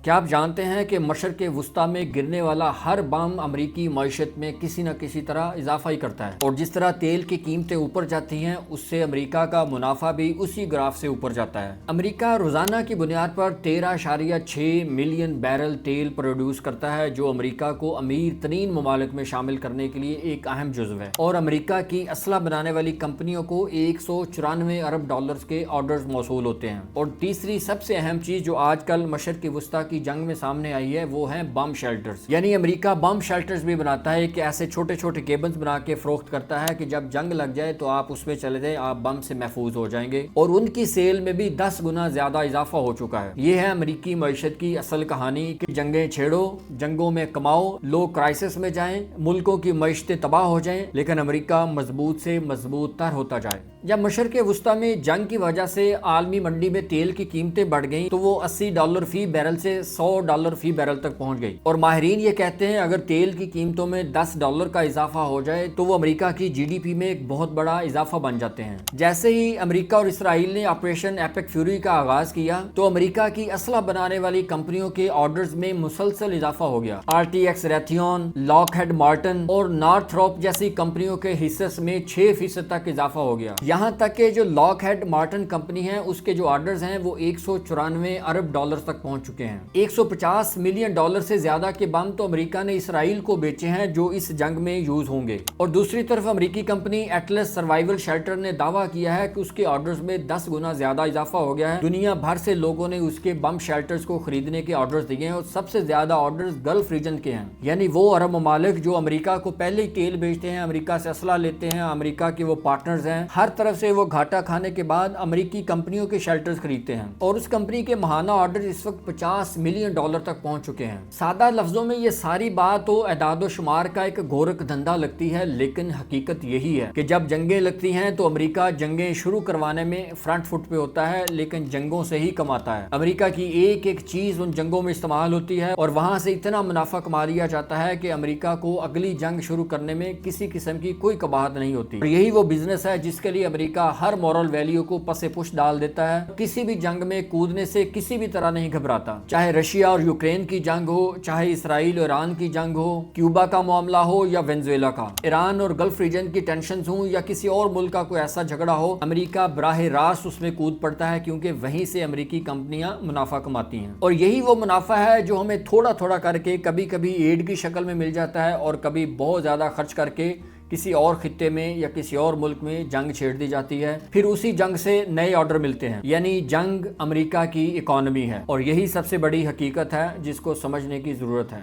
क्या आप जानते हैं कि मशरक़ वस्ती में गिरने वाला हर बम अमरीकी मईशत में किसी न किसी तरह इजाफा ही करता है, और जिस तरह तेल की कीमतें ऊपर जाती हैं उससे अमरीका का मुनाफा भी उसी ग्राफ से ऊपर जाता है। अमरीका रोजाना की बुनियाद पर 13.6 मिलियन बैरल तेल प्रोड्यूस करता है, जो अमरीका को अमीर तरीन ममालिक में शामिल करने के लिए एक अहम जुज़्व है। और अमरीका की असला बनाने वाली कंपनियों को 194 अरब डॉलर्स के ऑर्डर्स मौसूल होते हैं। और तीसरी सबसे अहम चीज जो आजकल मशरक़ वस्ती की जंग में सामने आई है वो है बम शेल्टर्स। यानी अमेरिका बम शेल्टर्स भी बनाता है कि ऐसे छोटे छोटे केबल्स बना के फरोख्त करता है कि जब जंग लग जाए तो आप उसमें चले जाए, आप बम से महफूज हो जाएंगे। और उनकी सेल में भी 10 गुना ज्यादा इजाफा हो चुका है। ये है अमरीकी मईशत की असल कहानी कि जंगें छेड़ो, जंगों में कमाओ, लोग क्राइसिस में जाएं, मुल्कों की मईशतें तबाह हो जाएं, लेकिन अमरीका मजबूत से मजबूत तर होता जाए। जब मशरक़ वस्ती में जंग की वजह से आलमी मंडी में तेल की कीमतें बढ़ गई तो वो $80 फी बैरल से $100 फी बैरल तक पहुंच गई। और माहिरीन ये कहते हैं अगर तेल की कीमतों में $10 का इजाफा हो जाए तो वो अमेरिका की जीडीपी में एक बहुत बड़ा इजाफा बन जाते हैं। जैसे ही अमेरिका और इसराइल ने ऑपरेशन एपिक फ्यूरी का आगाज किया तो अमेरिका की असला बनाने वाली कंपनियों के ऑर्डर्स में मुसलसल इजाफा हो गया। RTX रैथियन, लॉकहेड मार्टिन और नॉर्थरोप जैसी कंपनियों के हिस्से में 6% तक इजाफा हो गया। यहाँ तक कि जो लॉकहेड मार्टिन कंपनी है उसके जो ऑर्डर्स हैं वो 194 अरब डॉलर तक पहुंच चुके हैं। $150 मिलियन से ज्यादा के बम तो अमेरिका ने इसराइल को बेचे हैं जो इस जंग में यूज होंगे। और दूसरी तरफ अमेरिकी कंपनी एटलस सर्वाइवल शेल्टर ने दावा किया है कि उसके ऑर्डर्स में 10 गुना ज्यादा इजाफा हो गया है। दुनिया भर से लोगों ने उसके बम शेल्टर्स को खरीदने के ऑर्डर्स दिए हैं और सबसे ज्यादा ऑर्डर्स गल्फ रीजन के हैं। यानी वो अरब ममालिक जो अमेरिका को पहले ही तेल बेचते हैं, अमेरिका से असला लेते हैं, अमेरिका के वो पार्टनर्स हैं, हर तरफ से वो घाटा खाने के बाद अमेरिकी कंपनियों के शेल्टर्स खरीदते हैं। और उस कंपनी के माहाना ऑर्डर इस वक्त $50 मिलियन तक पहुंच चुके हैं। सादा लफ्जों में ये सारी बात तो एदाद शुमार का एक गोरख धंधा लगती है, लेकिन हकीकत यही है कि जब जंगें लगती हैं तो अमेरिका जंगें शुरू करवाने में फ्रंट फुट पे होता है, लेकिन जंगों से ही कमाता है। अमेरिका की एक एक चीज उन जंगों में इस्तेमाल होती है और वहां से इतना मुनाफा कमा लिया जाता है कि अमेरिका को अगली जंग शुरू करने में किसी किस्म की कोई कबाहत नहीं होती। और यही वो बिजनेस है जिसके लिए अमेरिका हर मॉरल वैल्यू को पसे पुश डाल देता है। किसी भी जंग में कूदने से किसी भी तरह नहीं घबराता, चाहे रशिया और यूक्रेन की जंग हो, चाहे इसराइल और ईरान की जंग हो, क्यूबा का मामला हो या वेनेजुएला का, ईरान और गल्फ रीजन की टेंशन हो या किसी और मुल्क का कोई ऐसा झगड़ा हो, अमेरिका बराह रास्त उसमें कूद पड़ता है, क्योंकि वहीं से अमेरिकी कंपनियां मुनाफा कमाती हैं। और यही वो मुनाफा है जो हमें थोड़ा थोड़ा करके कभी कभी एड की शक्ल में मिल जाता है और कभी बहुत ज्यादा खर्च करके किसी और खित्ते में या किसी और मुल्क में जंग छेड़ दी जाती है, फिर उसी जंग से नए ऑर्डर मिलते हैं। यानी जंग अमेरिका की इकोनॉमी है और यही सबसे बड़ी हकीकत है जिसको समझने की जरूरत है।